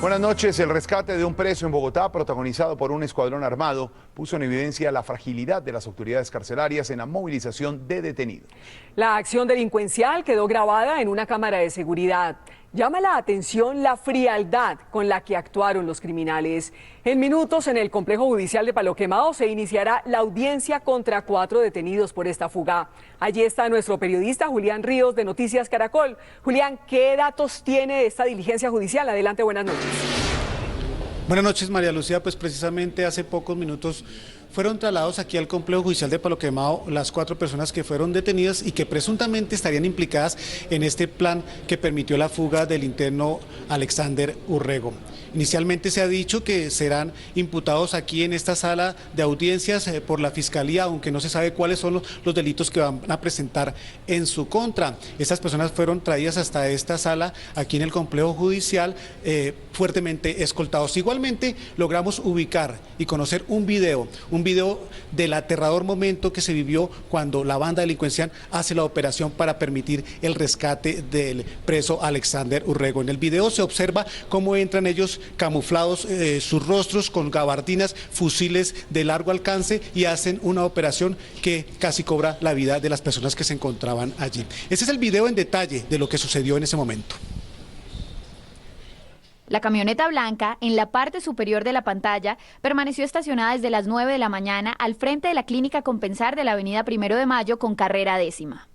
Buenas noches. El rescate de un preso en Bogotá, protagonizado por un escuadrón armado, puso en evidencia la fragilidad de las autoridades carcelarias en la movilización de detenidos. La acción delincuencial quedó grabada en una cámara de seguridad. Llama la atención la frialdad con la que actuaron los criminales. En minutos, en el complejo judicial de Palo Quemado se iniciará la audiencia contra 4 detenidos por esta fuga. Allí está nuestro periodista Julián Ríos de Noticias Caracol. Julián, ¿qué datos tiene de esta diligencia judicial? Adelante, buenas noches. Buenas noches, María Lucía. Pues precisamente hace pocos minutos fueron trasladados aquí al complejo judicial de Palo Quemado las 4 personas que fueron detenidas y que presuntamente estarían implicadas en este plan que permitió la fuga del interno Alexander Urrego. Inicialmente se ha dicho que serán imputados aquí en esta sala de audiencias por la Fiscalía, aunque no se sabe cuáles son los delitos que van a presentar en su contra. Estas personas fueron traídas hasta esta sala aquí en el complejo judicial fuertemente escoltados. Igualmente logramos ubicar y conocer un video del aterrador momento que se vivió cuando la banda delincuencial hace la operación para permitir el rescate del preso Alexander Urrego. En el video se observa cómo entran ellos camuflados sus rostros con gabardinas, fusiles de largo alcance y hacen una operación que casi cobra la vida de las personas que se encontraban allí. Este es el video en detalle de lo que sucedió en ese momento. La camioneta blanca, en la parte superior de la pantalla, permaneció estacionada desde las 9 de la mañana al frente de la clínica Compensar de la avenida 1 de Mayo con carrera 10ª.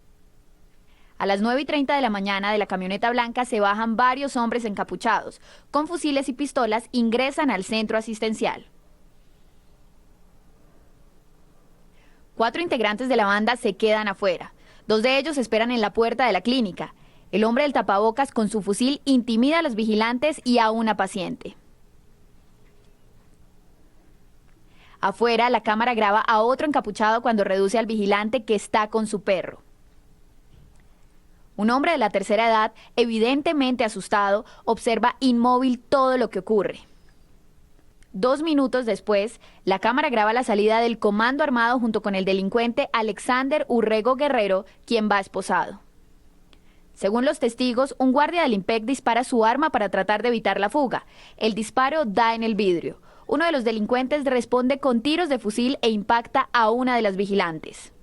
A las 9:30 de la mañana de la camioneta blanca se bajan varios hombres encapuchados. Con fusiles y pistolas ingresan al centro asistencial. 4 integrantes de la banda se quedan afuera. 2 de ellos esperan en la puerta de la clínica. El hombre del tapabocas con su fusil intimida a los vigilantes y a una paciente. Afuera, la cámara graba a otro encapuchado cuando reduce al vigilante que está con su perro. Un hombre de la tercera edad, evidentemente asustado, observa inmóvil todo lo que ocurre. 2 minutos después, la cámara graba la salida del comando armado junto con el delincuente Alexander Urrego Guerrero, quien va esposado. Según los testigos, un guardia del IMPEC dispara su arma para tratar de evitar la fuga. El disparo da en el vidrio. Uno de los delincuentes responde con tiros de fusil e impacta a una de las vigilantes.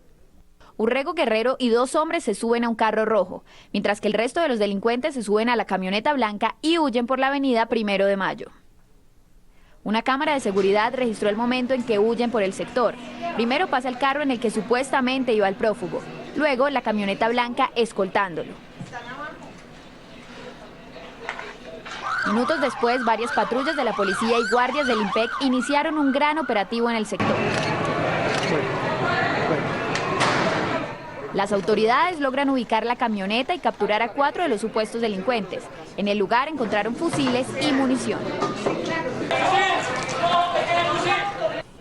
Urrego Guerrero y 2 hombres se suben a un carro rojo, mientras que el resto de los delincuentes se suben a la camioneta blanca y huyen por la avenida 1 de Mayo. Una cámara de seguridad registró el momento en que huyen por el sector. Primero pasa el carro en el que supuestamente iba el prófugo, luego la camioneta blanca escoltándolo. Minutos después, varias patrullas de la policía y guardias del IMPEC iniciaron un gran operativo en el sector. Las autoridades logran ubicar la camioneta y capturar a 4 de los supuestos delincuentes. En el lugar encontraron fusiles y munición.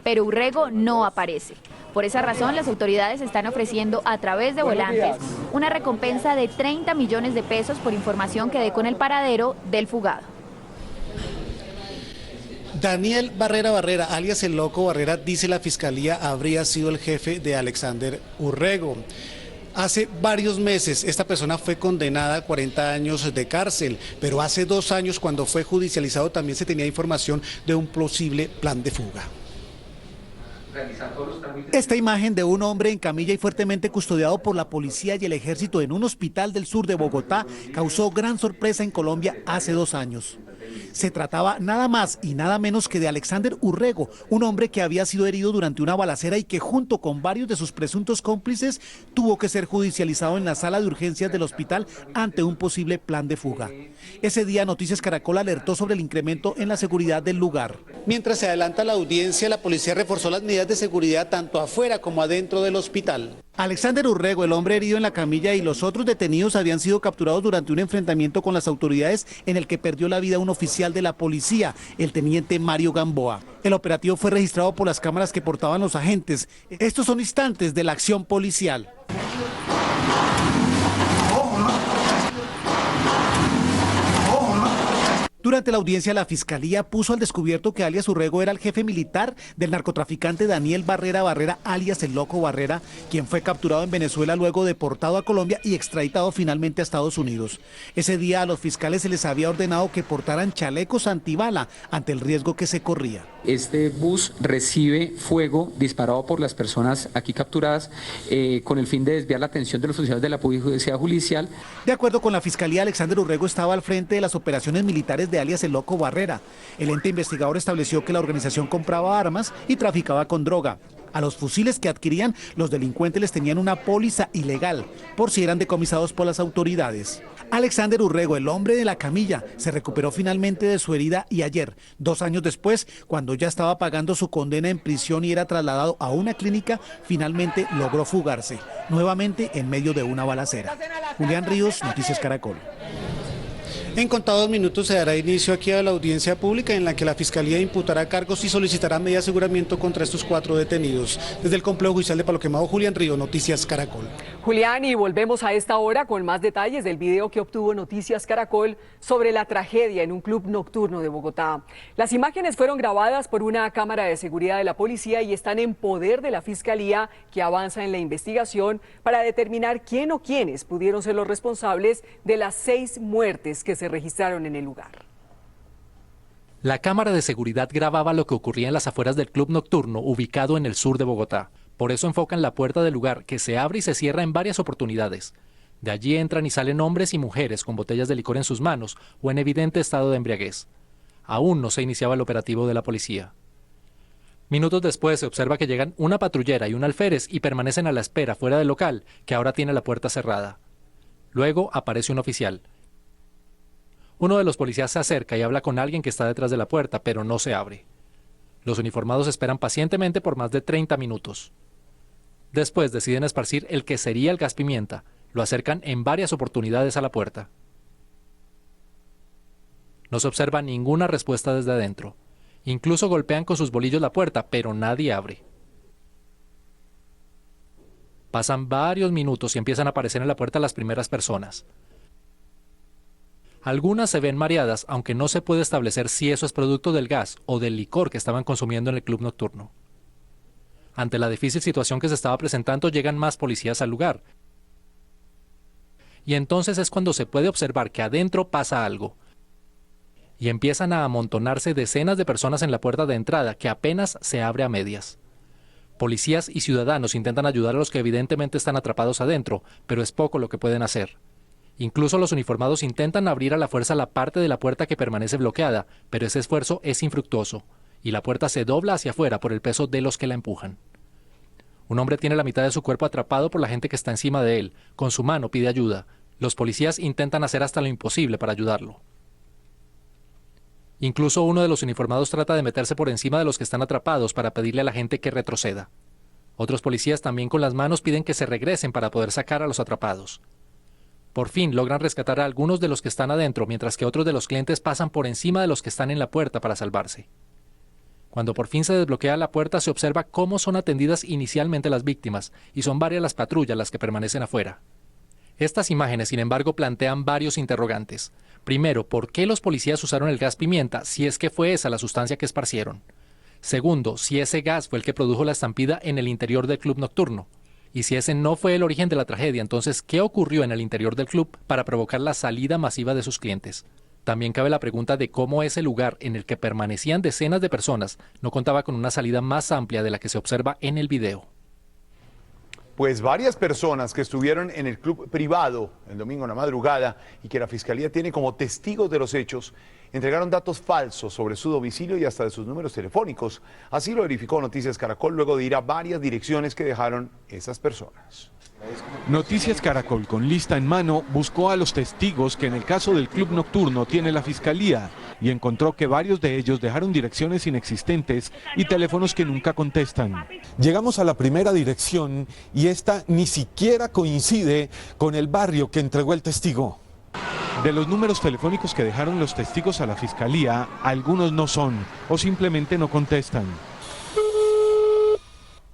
Pero Urrego no aparece. Por esa razón, las autoridades están ofreciendo a través de volantes una recompensa de 30 millones de pesos por información que dé con el paradero del fugado. Daniel Barrera, alias el Loco Barrera, dice la Fiscalía, habría sido el jefe de Alexander Urrego. Hace varios meses esta persona fue condenada a 40 años de cárcel, pero hace 2 años, cuando fue judicializado, también se tenía información de un posible plan de fuga. Esta imagen de un hombre en camilla y fuertemente custodiado por la policía y el ejército en un hospital del sur de Bogotá causó gran sorpresa en Colombia hace 2 años. Se trataba nada más y nada menos que de Alexander Urrego, un hombre que había sido herido durante una balacera y que junto con varios de sus presuntos cómplices tuvo que ser judicializado en la sala de urgencias del hospital ante un posible plan de fuga. Ese día Noticias Caracol alertó sobre el incremento en la seguridad del lugar. Mientras se adelanta la audiencia, la policía reforzó las medidas de seguridad tanto afuera como adentro del hospital. Alexander Urrego, el hombre herido en la camilla, y los otros detenidos habían sido capturados durante un enfrentamiento con las autoridades en el que perdió la vida un oficial de la policía, el teniente Mario Gamboa. El operativo fue registrado por las cámaras que portaban los agentes. Estos son instantes de la acción policial. Durante la audiencia, la fiscalía puso al descubierto que alias Urrego era el jefe militar del narcotraficante Daniel Barrera, alias el Loco Barrera, quien fue capturado en Venezuela, luego deportado a Colombia y extraditado finalmente a Estados Unidos. Ese día a los fiscales se les había ordenado que portaran chalecos antibala ante el riesgo que se corría. Este bus recibe fuego disparado por las personas aquí capturadas con el fin de desviar la atención de los funcionarios de la Policía Judicial. De acuerdo con la fiscalía, Alexander Urrego estaba al frente de las operaciones militares de alias el Loco Barrera. El ente investigador estableció que la organización compraba armas y traficaba con droga. A los fusiles que adquirían, los delincuentes les tenían una póliza ilegal por si eran decomisados por las autoridades. Alexander Urrego, el hombre de la camilla, se recuperó finalmente de su herida y ayer, 2 años después, cuando ya estaba pagando su condena en prisión y era trasladado a una clínica, finalmente logró fugarse, nuevamente en medio de una balacera. Julián Ríos, Noticias Caracol. En contados minutos se dará inicio aquí a la audiencia pública en la que la Fiscalía imputará cargos y solicitará medida de aseguramiento contra estos 4 detenidos. Desde el Complejo Judicial de Palo Quemado, Julián Ríos, Noticias Caracol. Julián, y volvemos a esta hora con más detalles del video que obtuvo Noticias Caracol sobre la tragedia en un club nocturno de Bogotá. Las imágenes fueron grabadas por una cámara de seguridad de la policía y están en poder de la Fiscalía, que avanza en la investigación para determinar quién o quiénes pudieron ser los responsables de las 6 muertes que se registraron en el lugar. La cámara de seguridad grababa lo que ocurría en las afueras del club nocturno ubicado en el sur de Bogotá. Por eso enfocan la puerta del lugar, que se abre y se cierra en varias oportunidades. De allí entran y salen hombres y mujeres con botellas de licor en sus manos o en evidente estado de embriaguez. Aún no se iniciaba el operativo de la policía. Minutos después se observa que llegan una patrullera y un alférez y permanecen a la espera fuera del local, que ahora tiene la puerta cerrada. Luego aparece un oficial. Uno de los policías se acerca y habla con alguien que está detrás de la puerta, pero no se abre. Los uniformados esperan pacientemente por más de 30 minutos. Después deciden esparcir el que sería el gas pimienta. Lo acercan en varias oportunidades a la puerta. No se observa ninguna respuesta desde adentro. Incluso golpean con sus bolillos la puerta, pero nadie abre. Pasan varios minutos y empiezan a aparecer en la puerta las primeras personas. Algunas se ven mareadas, aunque no se puede establecer si eso es producto del gas o del licor que estaban consumiendo en el club nocturno. Ante la difícil situación que se estaba presentando, llegan más policías al lugar. Y entonces es cuando se puede observar que adentro pasa algo. Y empiezan a amontonarse decenas de personas en la puerta de entrada, que apenas se abre a medias. Policías y ciudadanos intentan ayudar a los que evidentemente están atrapados adentro, pero es poco lo que pueden hacer. Incluso los uniformados intentan abrir a la fuerza la parte de la puerta que permanece bloqueada, pero ese esfuerzo es infructuoso, y la puerta se dobla hacia afuera por el peso de los que la empujan. Un hombre tiene la mitad de su cuerpo atrapado por la gente que está encima de él. Con su mano pide ayuda. Los policías intentan hacer hasta lo imposible para ayudarlo. Incluso uno de los uniformados trata de meterse por encima de los que están atrapados para pedirle a la gente que retroceda. Otros policías también con las manos piden que se regresen para poder sacar a los atrapados. Por fin logran rescatar a algunos de los que están adentro, mientras que otros de los clientes pasan por encima de los que están en la puerta para salvarse. Cuando por fin se desbloquea la puerta, se observa cómo son atendidas inicialmente las víctimas, y son varias las patrullas las que permanecen afuera. Estas imágenes, sin embargo, plantean varios interrogantes. Primero, ¿por qué los policías usaron el gas pimienta, si es que fue esa la sustancia que esparcieron? Segundo, si ese gas fue el que produjo la estampida en el interior del club nocturno. Y si ese no fue el origen de la tragedia, entonces, ¿qué ocurrió en el interior del club para provocar la salida masiva de sus clientes? También cabe la pregunta de cómo ese lugar en el que permanecían decenas de personas no contaba con una salida más amplia de la que se observa en el video. Pues varias personas que estuvieron en el club privado el domingo en la madrugada y que la Fiscalía tiene como testigos de los hechos, entregaron datos falsos sobre su domicilio y hasta de sus números telefónicos. Así lo verificó Noticias Caracol luego de ir a varias direcciones que dejaron esas personas. Noticias Caracol, con lista en mano, buscó a los testigos que en el caso del club nocturno tiene la Fiscalía y encontró que varios de ellos dejaron direcciones inexistentes y teléfonos que nunca contestan. Llegamos a la primera dirección y esta ni siquiera coincide con el barrio que entregó el testigo. De los números telefónicos que dejaron los testigos a la Fiscalía, algunos no son o simplemente no contestan.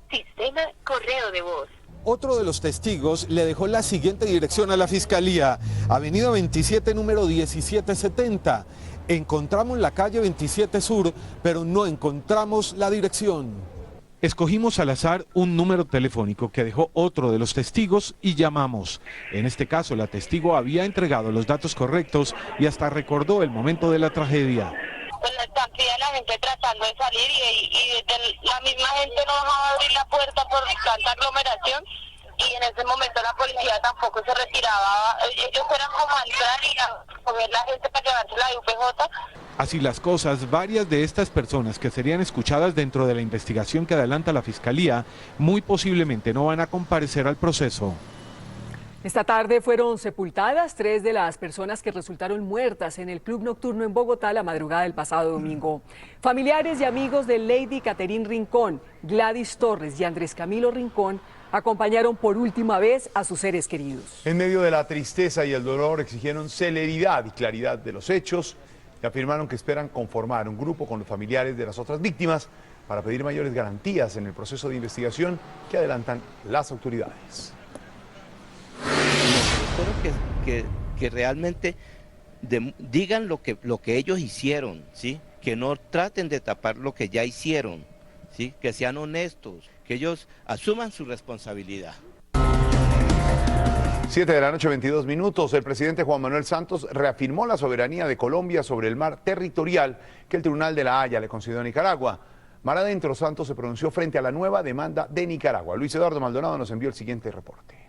Sistema correo de voz. Otro de los testigos le dejó la siguiente dirección a la fiscalía: Avenida 27, número 1770. Encontramos la calle 27 Sur, pero no encontramos la dirección. Escogimos al azar un número telefónico que dejó otro de los testigos y llamamos. En este caso, la testigo había entregado los datos correctos y hasta recordó el momento de la tragedia. Pues la estampida, la gente tratando de salir y la misma gente no dejaba abrir la puerta por tanta aglomeración, y en ese momento la policía tampoco se retiraba. Ellos eran como a entrar y a coger la gente para llevársela de UPJ. Así las cosas, varias de estas personas que serían escuchadas dentro de la investigación que adelanta la Fiscalía, muy posiblemente no van a comparecer al proceso. Esta tarde fueron sepultadas 3 de las personas que resultaron muertas en el club nocturno en Bogotá la madrugada del pasado domingo. Familiares y amigos de Lady Catherine Rincón, Gladys Torres y Andrés Camilo Rincón acompañaron por última vez a sus seres queridos. En medio de la tristeza y el dolor exigieron celeridad y claridad de los hechos y afirmaron que esperan conformar un grupo con los familiares de las otras víctimas para pedir mayores garantías en el proceso de investigación que adelantan las autoridades. Espero que realmente digan lo que ellos hicieron, ¿sí? Que no traten de tapar lo que ya hicieron, ¿sí? Que sean honestos, que ellos asuman su responsabilidad. 7 de la noche, 22 minutos. El presidente Juan Manuel Santos reafirmó la soberanía de Colombia sobre el mar territorial que el Tribunal de la Haya le concedió a Nicaragua. Mar adentro, Santos se pronunció frente a la nueva demanda de Nicaragua. Luis Eduardo Maldonado nos envió el siguiente reporte.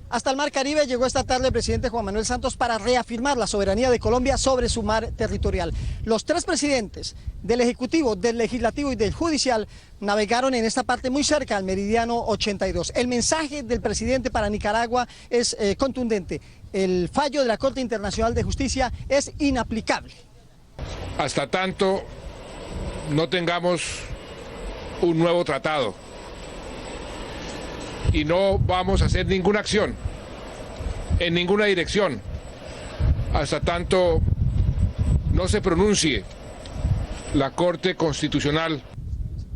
Hasta el Mar Caribe llegó esta tarde el presidente Juan Manuel Santos para reafirmar la soberanía de Colombia sobre su mar territorial. Los 3 presidentes del Ejecutivo, del Legislativo y del Judicial navegaron en esta parte muy cerca al meridiano 82. El mensaje del presidente para Nicaragua es contundente. El fallo de la Corte Internacional de Justicia es inaplicable. Hasta tanto no tengamos un nuevo tratado y no vamos a hacer ninguna acción en ninguna dirección hasta tanto no se pronuncie la Corte Constitucional.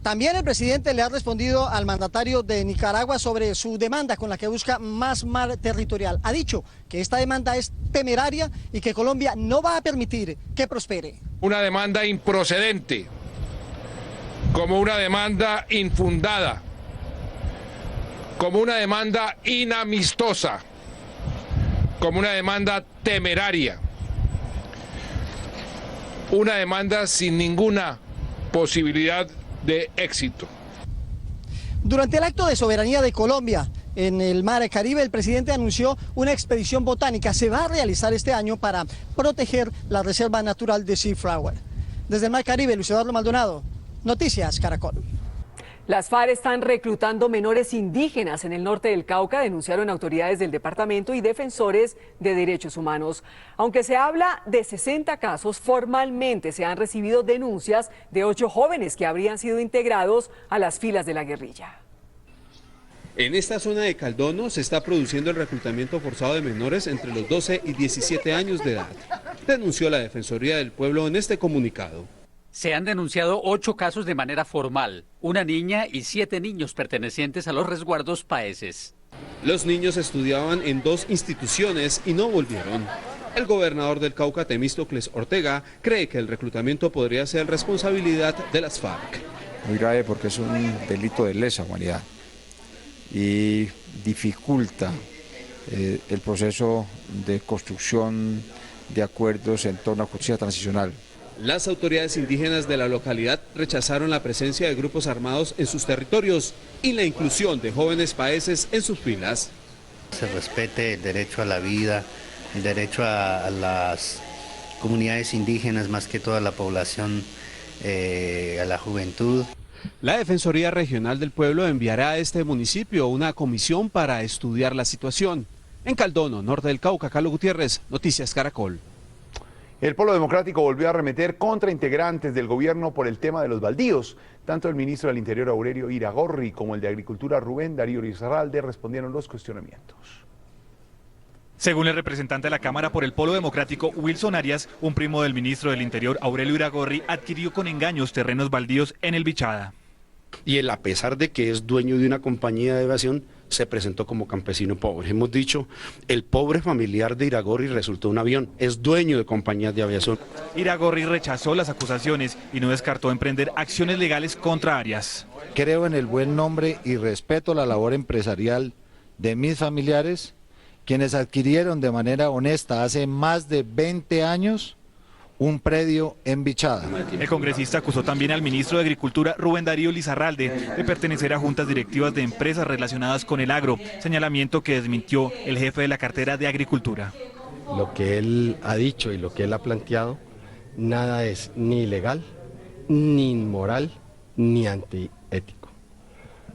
También el presidente le ha respondido al mandatario de Nicaragua sobre su demanda con la que busca más mar territorial. Ha dicho que esta demanda es temeraria y que Colombia no va a permitir que prospere. Una demanda improcedente, como una demanda infundada, como una demanda inamistosa, como una demanda temeraria, una demanda sin ninguna posibilidad de éxito. Durante el acto de soberanía de Colombia en el Mar Caribe, el presidente anunció una expedición botánica. Se va a realizar este año para proteger la Reserva Natural de Seaflower. Desde el Mar Caribe, Luis Eduardo Maldonado, Noticias Caracol. Las FARC están reclutando menores indígenas en el norte del Cauca, denunciaron autoridades del departamento y defensores de derechos humanos. Aunque se habla de 60 casos, formalmente se han recibido denuncias de 8 jóvenes que habrían sido integrados a las filas de la guerrilla. En esta zona de Caldono se está produciendo el reclutamiento forzado de menores entre los 12 y 17 años de edad, denunció la Defensoría del Pueblo en este comunicado. Se han denunciado 8 casos de manera formal, una niña y 7 niños pertenecientes a los resguardos paeses. Los niños estudiaban en 2 instituciones y no volvieron. El gobernador del Cauca, Temístocles Ortega, cree que el reclutamiento podría ser responsabilidad de las FARC. Muy grave porque es un delito de lesa humanidad y dificulta el proceso de construcción de acuerdos en torno a justicia transicional. Las autoridades indígenas de la localidad rechazaron la presencia de grupos armados en sus territorios y la inclusión de jóvenes paeses en sus filas. Se respete el derecho a la vida, el derecho a las comunidades indígenas, más que toda la población, a la juventud. La Defensoría Regional del Pueblo enviará a este municipio una comisión para estudiar la situación. En Caldono, norte del Cauca, Carlos Gutiérrez, Noticias Caracol. El Polo Democrático volvió a arremeter contra integrantes del gobierno por el tema de los baldíos. Tanto el ministro del Interior, Aurelio Iragorri, como el de Agricultura, Rubén Darío Lizarralde, respondieron los cuestionamientos. Según el representante de la Cámara por el Polo Democrático, Wilson Arias, un primo del ministro del Interior, Aurelio Iragorri, adquirió con engaños terrenos baldíos en el Bichada. Y él, a pesar de que es dueño de una compañía de evasión, se presentó como campesino pobre. Hemos dicho, el pobre familiar de Iragorri resultó un avión, es dueño de compañías de aviación. Iragorri rechazó las acusaciones y no descartó emprender acciones legales contra Arias. Creo en el buen nombre y respeto la labor empresarial de mis familiares, quienes adquirieron de manera honesta hace más de 20 años un predio en Bichada. El congresista acusó también al ministro de Agricultura, Rubén Darío Lizarralde, de pertenecer a juntas directivas de empresas relacionadas con el agro, señalamiento que desmintió el jefe de la cartera de Agricultura. Lo que él ha dicho y lo que él ha planteado, nada es ni ilegal, ni inmoral, ni antiético.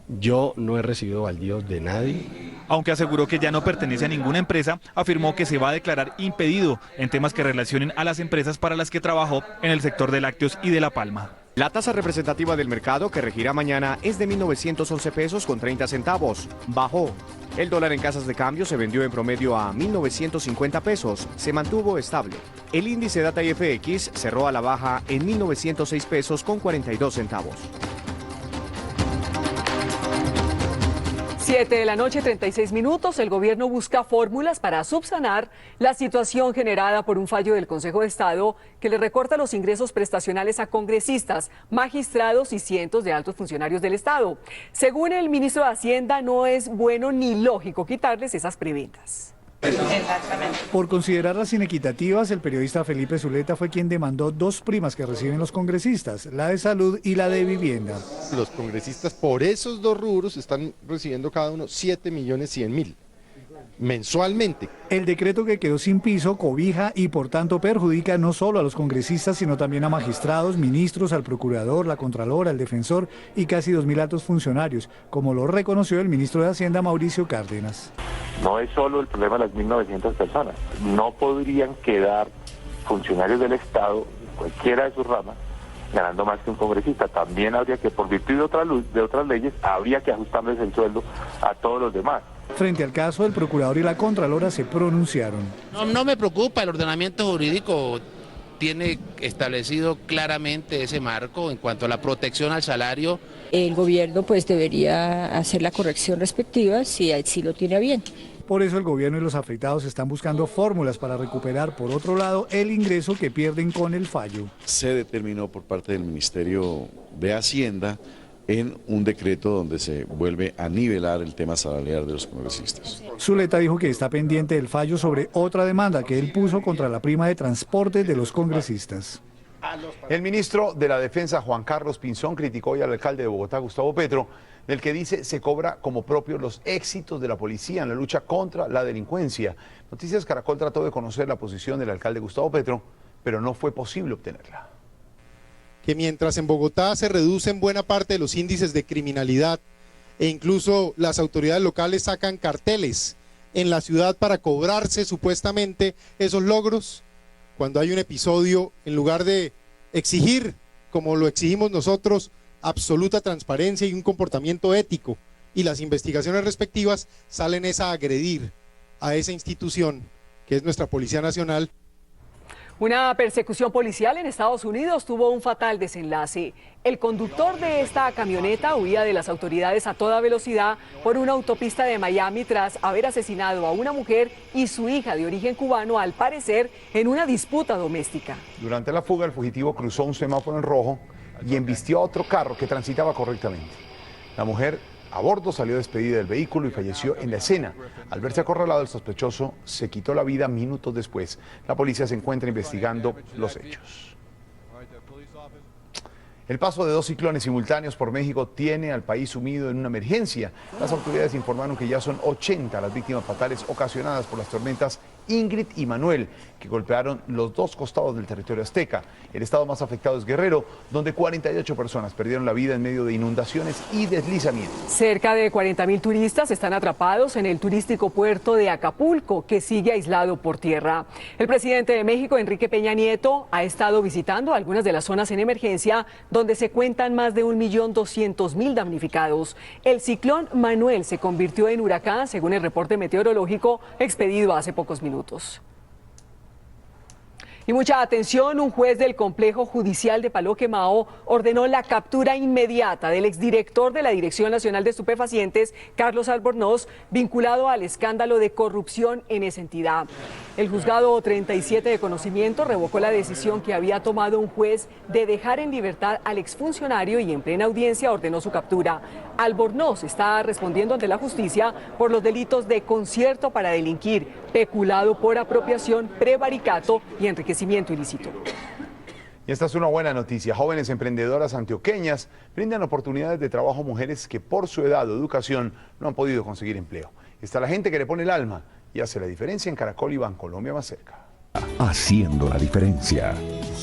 Yo no he recibido baldíos de nadie. Aunque aseguró que ya no pertenece a ninguna empresa, afirmó que se va a declarar impedido en temas que relacionen a las empresas para las que trabajó en el sector de lácteos y de la palma. La tasa representativa del mercado que regirá mañana es de 1.911 pesos con 30 centavos. Bajó. El dólar en casas de cambio se vendió en promedio a 1.950 pesos. Se mantuvo estable. El índice Data IFX cerró a la baja en 1.906 pesos con 42 centavos. 7 de la noche, 36 minutos. El gobierno busca fórmulas para subsanar la situación generada por un fallo del Consejo de Estado que le recorta los ingresos prestacionales a congresistas, magistrados y cientos de altos funcionarios del Estado. Según el ministro de Hacienda, no es bueno ni lógico quitarles esas prebendas. Exactamente. Por considerarlas inequitativas, el periodista Felipe Zuleta fue quien demandó dos primas que reciben los congresistas, la de salud y la de vivienda. Los congresistas por esos dos rubros están recibiendo cada uno 7.100.000 mensualmente. El decreto que quedó sin piso cobija y por tanto perjudica no solo a los congresistas, sino también a magistrados, ministros, al procurador, la contralora, al defensor y casi 2.000 altos funcionarios, como lo reconoció el ministro de Hacienda, Mauricio Cárdenas. No es solo el problema de las 1.900 personas, no podrían quedar funcionarios del Estado, cualquiera de sus ramas, ganando más que un congresista. También habría que, por virtud de otras leyes, habría que ajustarles el sueldo a todos los demás. Frente al caso, el procurador y la contralora se pronunciaron. No me preocupa, el ordenamiento jurídico tiene establecido claramente ese marco en cuanto a la protección al salario. El gobierno pues debería hacer la corrección respectiva si lo tiene a bien. Por eso el gobierno y los afectados están buscando fórmulas para recuperar, por otro lado, el ingreso que pierden con el fallo. Se determinó por parte del Ministerio de Hacienda en un decreto donde se vuelve a nivelar el tema salarial de los congresistas. Zuleta dijo que está pendiente del fallo sobre otra demanda que él puso contra la prima de transporte de los congresistas. El ministro de la Defensa, Juan Carlos Pinzón, criticó hoy al alcalde de Bogotá, Gustavo Petro, del que dice se cobra como propio los éxitos de la policía en la lucha contra la delincuencia. Noticias Caracol trató de conocer la posición del alcalde Gustavo Petro, pero no fue posible obtenerla. Que mientras en Bogotá se reducen buena parte de los índices de criminalidad e incluso las autoridades locales sacan carteles en la ciudad para cobrarse supuestamente esos logros, cuando hay un episodio, en lugar de exigir, como lo exigimos nosotros, absoluta transparencia y un comportamiento ético, y las investigaciones respectivas salen a agredir a esa institución que es nuestra Policía Nacional. Una persecución policial en Estados Unidos tuvo un fatal desenlace. El conductor de esta camioneta huía de las autoridades a toda velocidad por una autopista de Miami tras haber asesinado a una mujer y su hija de origen cubano, al parecer en una disputa doméstica. Durante la fuga, el fugitivo cruzó un semáforo en rojo y embistió a otro carro que transitaba correctamente. La mujer a bordo salió despedida del vehículo y falleció en la escena. Al verse acorralado, el sospechoso se quitó la vida minutos después. La policía se encuentra investigando los hechos. El paso de dos ciclones simultáneos por México tiene al país sumido en una emergencia. Las autoridades informaron que ya son 80 las víctimas fatales ocasionadas por las tormentas Ingrid y Manuel, que golpearon los dos costados del territorio azteca. El estado más afectado es Guerrero, donde 48 personas perdieron la vida en medio de inundaciones y deslizamientos. Cerca de 40.000 turistas están atrapados en el turístico puerto de Acapulco, que sigue aislado por tierra. El presidente de México, Enrique Peña Nieto, ha estado visitando algunas de las zonas en emergencia, donde se cuentan más de 1.200.000 damnificados. El ciclón Manuel se convirtió en huracán, según el reporte meteorológico expedido hace pocos minutos. Y mucha atención, un juez del complejo judicial de Palo Quemado ordenó la captura inmediata del exdirector de la Dirección Nacional de Estupefacientes, Carlos Albornoz, vinculado al escándalo de corrupción en esa entidad. El juzgado 37 de conocimiento revocó la decisión que había tomado un juez de dejar en libertad al exfuncionario y en plena audiencia ordenó su captura. Albornoz está respondiendo ante la justicia por los delitos de concierto para delinquir, peculado por apropiación, prevaricato y enriquecimiento ilícito. Y esta es una buena noticia. Jóvenes emprendedoras antioqueñas brindan oportunidades de trabajo a mujeres que por su edad o educación no han podido conseguir empleo. Está la gente que le pone el alma y hace la diferencia en Caracol y Bancolombia más cerca. Haciendo la diferencia.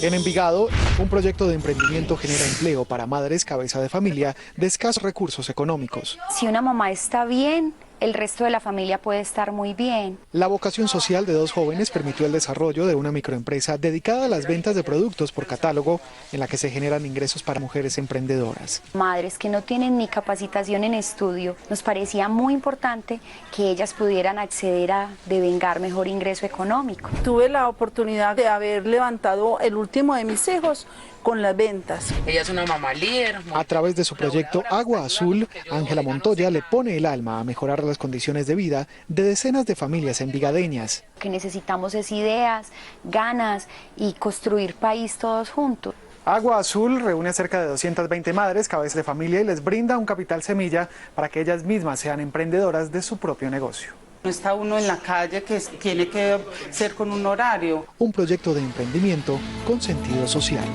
En Envigado, un proyecto de emprendimiento genera empleo para madres cabeza de familia de escasos recursos económicos. Si una mamá está bien, el resto de la familia puede estar muy bien. La vocación social de dos jóvenes permitió el desarrollo de una microempresa dedicada a las ventas de productos por catálogo, en la que se generan ingresos para mujeres emprendedoras. Madres que no tienen ni capacitación en estudio, nos parecía muy importante que ellas pudieran acceder a devengar mejor ingreso económico. Tuve la oportunidad de haber levantado el último de mis hijos con las ventas. Ella es una mamá líder. A través de su proyecto Agua Azul, Ángela Montoya le pone el alma a mejorar las condiciones de vida de decenas de familias envigadeñas. Lo que necesitamos es ideas, ganas y construir país todos juntos. Agua Azul reúne a cerca de 220 madres cabezas de familia y les brinda un capital semilla para que ellas mismas sean emprendedoras de su propio negocio. No está uno en la calle que tiene que ser con un horario. Un proyecto de emprendimiento con sentido social.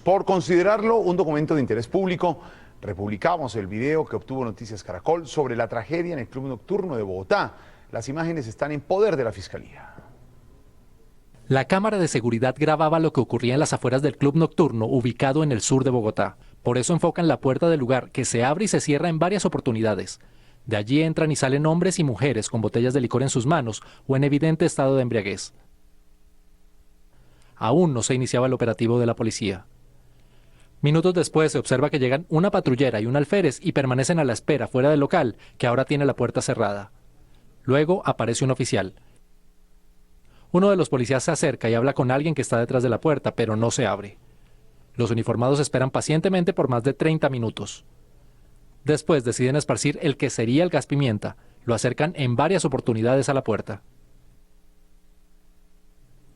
Por considerarlo un documento de interés público, republicamos el video que obtuvo Noticias Caracol sobre la tragedia en el Club Nocturno de Bogotá. Las imágenes están en poder de la Fiscalía. La cámara de seguridad grababa lo que ocurría en las afueras del Club Nocturno ubicado en el sur de Bogotá. Por eso enfocan la puerta del lugar, que se abre y se cierra en varias oportunidades. De allí entran y salen hombres y mujeres con botellas de licor en sus manos o en evidente estado de embriaguez. Aún no se iniciaba el operativo de la policía. Minutos después se observa que llegan una patrullera y un alférez y permanecen a la espera fuera del local, que ahora tiene la puerta cerrada. Luego aparece un oficial. Uno de los policías se acerca y habla con alguien que está detrás de la puerta, pero no se abre. Los uniformados esperan pacientemente por más de 30 minutos. Después deciden esparcir el que sería el gas pimienta. Lo acercan en varias oportunidades a la puerta.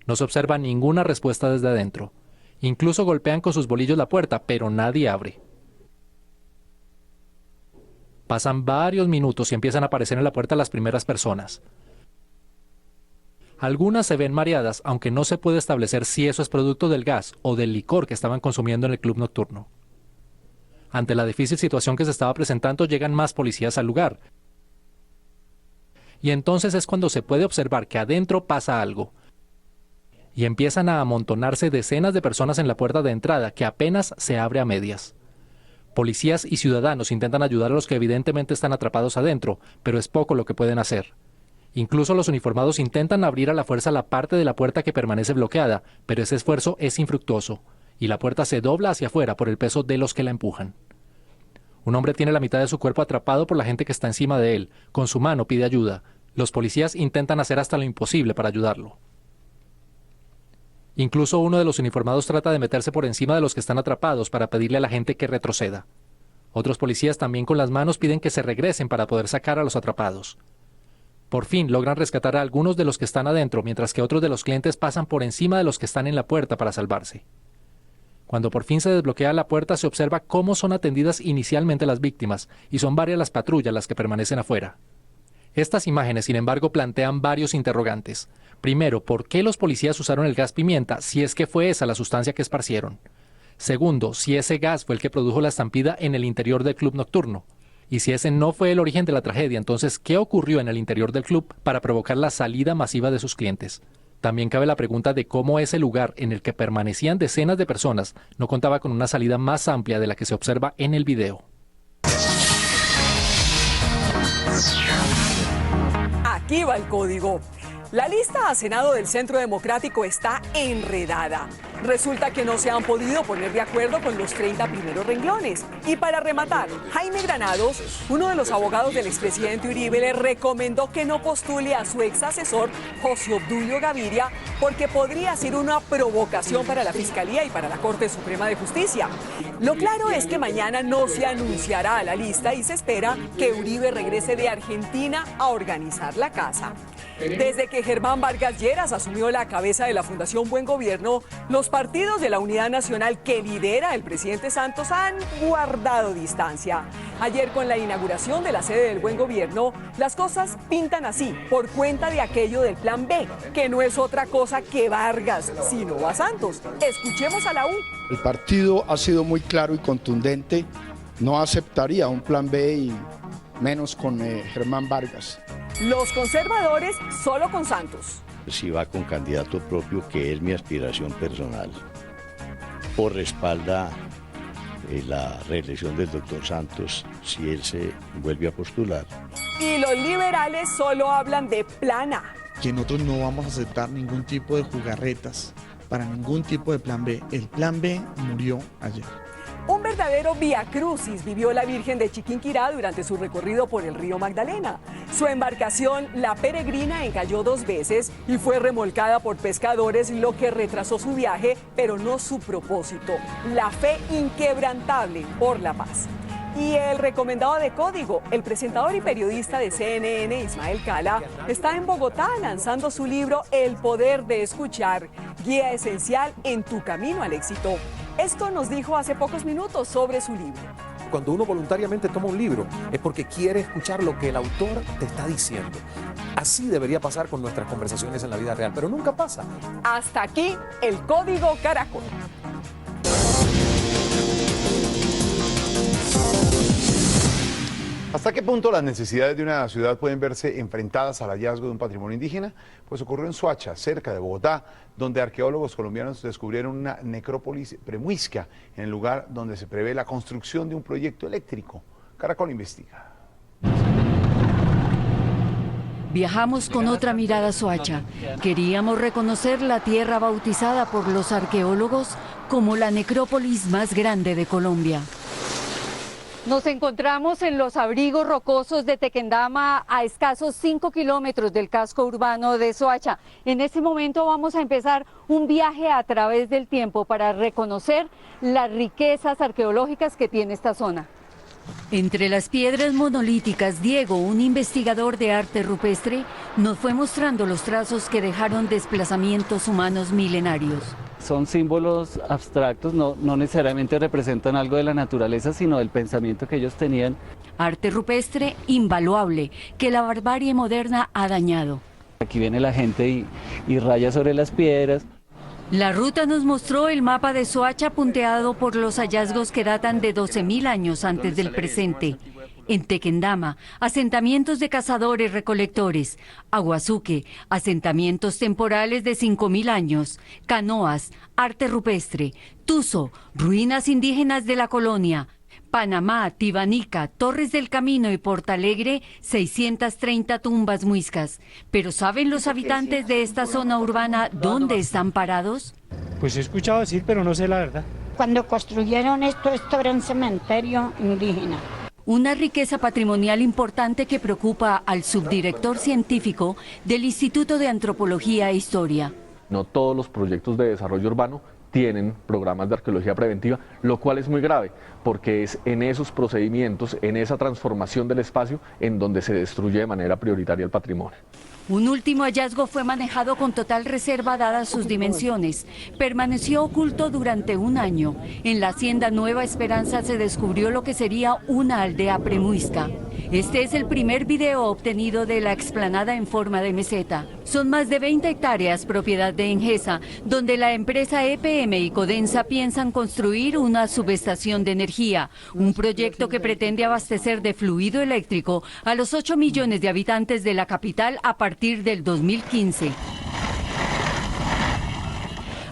No se observa ninguna respuesta desde adentro. Incluso golpean con sus bolillos la puerta, pero nadie abre. Pasan varios minutos y empiezan a aparecer en la puerta las primeras personas. Algunas se ven mareadas, aunque no se puede establecer si eso es producto del gas o del licor que estaban consumiendo en el club nocturno. Ante la difícil situación que se estaba presentando, llegan más policías al lugar. Y entonces es cuando se puede observar que adentro pasa algo. Y empiezan a amontonarse decenas de personas en la puerta de entrada, que apenas se abre a medias. Policías y ciudadanos intentan ayudar a los que evidentemente están atrapados adentro, pero es poco lo que pueden hacer. Incluso los uniformados intentan abrir a la fuerza la parte de la puerta que permanece bloqueada, pero ese esfuerzo es infructuoso, y la puerta se dobla hacia afuera por el peso de los que la empujan. Un hombre tiene la mitad de su cuerpo atrapado por la gente que está encima de él. Con su mano pide ayuda. Los policías intentan hacer hasta lo imposible para ayudarlo. Incluso uno de los uniformados trata de meterse por encima de los que están atrapados para pedirle a la gente que retroceda. Otros policías también con las manos piden que se regresen para poder sacar a los atrapados. Por fin logran rescatar a algunos de los que están adentro, mientras que otros de los clientes pasan por encima de los que están en la puerta para salvarse. Cuando por fin se desbloquea la puerta, se observa cómo son atendidas inicialmente las víctimas, y son varias las patrullas las que permanecen afuera. Estas imágenes, sin embargo, plantean varios interrogantes. Primero, ¿por qué los policías usaron el gas pimienta, si es que fue esa la sustancia que esparcieron? Segundo, si ese gas fue el que produjo la estampida en el interior del club nocturno. Y si ese no fue el origen de la tragedia, entonces, ¿qué ocurrió en el interior del club para provocar la salida masiva de sus clientes? También cabe la pregunta de cómo ese lugar en el que permanecían decenas de personas no contaba con una salida más amplia de la que se observa en el video. Aquí va el código. La lista a Senado del Centro Democrático está enredada. Resulta que no se han podido poner de acuerdo con los 30 primeros renglones. Y para rematar, Jaime Granados, uno de los abogados del expresidente Uribe, le recomendó que no postule a su ex asesor, José Obdulio Gaviria, porque podría ser una provocación para la Fiscalía y para la Corte Suprema de Justicia. Lo claro es que mañana no se anunciará la lista y se espera que Uribe regrese de Argentina a organizar la casa. Desde que Germán Vargas Lleras asumió la cabeza de la Fundación Buen Gobierno, los partidos de la Unidad Nacional que lidera el presidente Santos han guardado distancia. Ayer, con la inauguración de la sede del Buen Gobierno, las cosas pintan así, por cuenta de aquello del Plan B, que no es otra cosa que Vargas, sino a Santos. Escuchemos a la U. El partido ha sido muy claro y contundente, no aceptaría un Plan B y menos con Germán Vargas. Los conservadores solo con Santos. Si va con candidato propio, que es mi aspiración personal, o respalda la reelección del doctor Santos si él se vuelve a postular. Y los liberales solo hablan de Plan A. Que nosotros no vamos a aceptar ningún tipo de jugarretas para ningún tipo de Plan B. El Plan B murió ayer. Un verdadero viacrucis vivió la Virgen de Chiquinquirá durante su recorrido por el río Magdalena. Su embarcación, la Peregrina, encalló 2 veces y fue remolcada por pescadores, lo que retrasó su viaje, pero no su propósito, la fe inquebrantable por la paz. Y el recomendado de Código, el presentador y periodista de CNN, Ismael Cala, está en Bogotá lanzando su libro El Poder de Escuchar, guía esencial en tu camino al éxito. Esto nos dijo hace pocos minutos sobre su libro. Cuando uno voluntariamente toma un libro es porque quiere escuchar lo que el autor te está diciendo. Así debería pasar con nuestras conversaciones en la vida real, pero nunca pasa. Hasta aquí el Código Caracol. ¿Hasta qué punto las necesidades de una ciudad pueden verse enfrentadas al hallazgo de un patrimonio indígena? Pues ocurrió en Soacha, cerca de Bogotá, donde arqueólogos colombianos descubrieron una necrópolis premuisca en el lugar donde se prevé la construcción de un proyecto eléctrico. Caracol investiga. Viajamos con otra mirada a Soacha. Queríamos reconocer la tierra bautizada por los arqueólogos como la necrópolis más grande de Colombia. Nos encontramos en los abrigos rocosos de Tequendama, a escasos 5 kilómetros del casco urbano de Soacha. En este momento vamos a empezar un viaje a través del tiempo para reconocer las riquezas arqueológicas que tiene esta zona. Entre las piedras monolíticas, Diego, un investigador de arte rupestre, nos fue mostrando los trazos que dejaron desplazamientos humanos milenarios. Son símbolos abstractos, no necesariamente representan algo de la naturaleza, sino del pensamiento que ellos tenían. Arte rupestre invaluable, que la barbarie moderna ha dañado. Aquí viene la gente y raya sobre las piedras. La ruta nos mostró el mapa de Soacha punteado por los hallazgos que datan de 12.000 años antes del presente. En Tequendama, asentamientos de cazadores-recolectores. Aguazuque, asentamientos temporales de 5.000 años. Canoas, arte rupestre. Tuzo, ruinas indígenas de la colonia. Panamá, Tibanica, Torres del Camino y Portalegre, 630 tumbas muiscas. Pero ¿saben los habitantes de esta zona urbana dónde están parados? Pues he escuchado decir, pero no sé la verdad. Cuando construyeron esto era un cementerio indígena. Una riqueza patrimonial importante que preocupa al subdirector científico del Instituto de Antropología e Historia. No todos los proyectos de desarrollo urbano tienen programas de arqueología preventiva, lo cual es muy grave, porque es en esos procedimientos, en esa transformación del espacio, en donde se destruye de manera prioritaria el patrimonio. Un último hallazgo fue manejado con total reserva dadas sus dimensiones. Permaneció oculto durante 1 año. En la hacienda Nueva Esperanza se descubrió lo que sería una aldea premuisca. Este es el primer video obtenido de la explanada en forma de meseta. Son más de 20 hectáreas propiedad de Engesa, donde la empresa EPM y Codensa piensan construir una subestación de energía, un proyecto que pretende abastecer de fluido eléctrico a los 8 millones de habitantes de la capital a partir del 2015.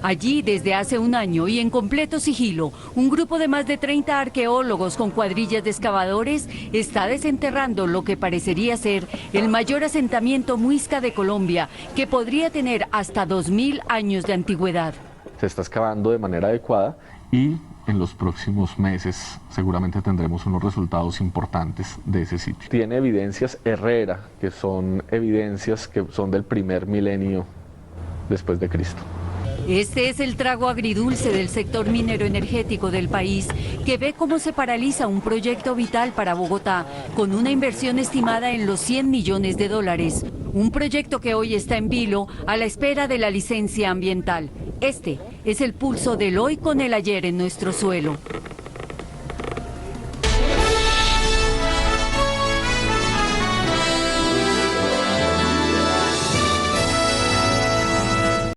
Allí, desde hace un año y en completo sigilo, un grupo de más de 30 arqueólogos con cuadrillas de excavadores está desenterrando lo que parecería ser el mayor asentamiento muisca de Colombia, que podría tener hasta 2000 años de antigüedad. Se está excavando de manera adecuada y en los próximos meses seguramente tendremos unos resultados importantes de ese sitio. Tiene evidencias Herrera, que son evidencias que son del primer milenio después de Cristo. Este es el trago agridulce del sector minero energético del país, que ve cómo se paraliza un proyecto vital para Bogotá, con una inversión estimada en los 100 millones de dólares. Un proyecto que hoy está en vilo a la espera de la licencia ambiental. Este es el pulso del hoy con el ayer en nuestro suelo.